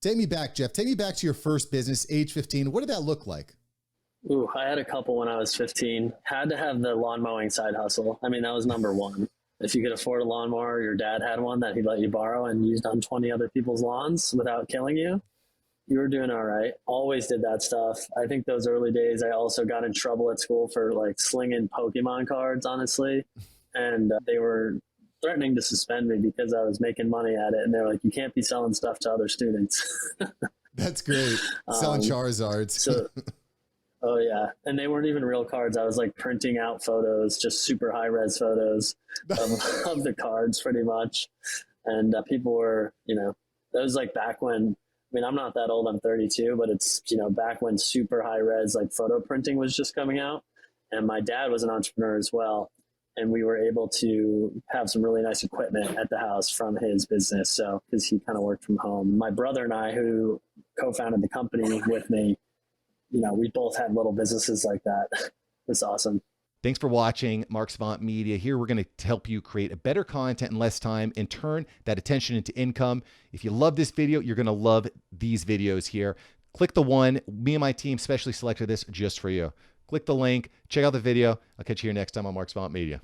Take me back, Jeff. Take me back to your first business, age 15. What did that look like? Ooh, I had a couple when I was 15. Had to have the lawn mowing side hustle. I mean, that was number one. If you could afford a lawnmower, your dad had one that he'd let you borrow and used on 20 other people's lawns without killing you, you were doing all right. Always did that stuff. I think those early days, I also got in trouble at school for like slinging Pokemon cards, honestly. And they were threatening to suspend me because I was making money at it. And they're like, you can't be selling stuff to other students. That's great. Selling Charizards. So, oh yeah. And they weren't even real cards. I was like printing out photos, just super high res photos of the cards pretty much. And people were, that was like back when, I mean, I'm not that old, I'm 32, but it's, back when super high res like photo printing was just coming out. And my dad was an entrepreneur as well. And we were able to have some really nice equipment at the house from his business. So, because he kind of worked from home. My brother and I, who co-founded the company with me, we both had little businesses like that. It's awesome. Thanks for watching Mark Savant Media. Here, we're going to help you create a better content in less time and turn that attention into income. If you love this video, you're going to love these videos here. Click the one. Me and my team specially selected this just for you. Click the link, check out the video. I'll catch you here next time on Mark Savant Media.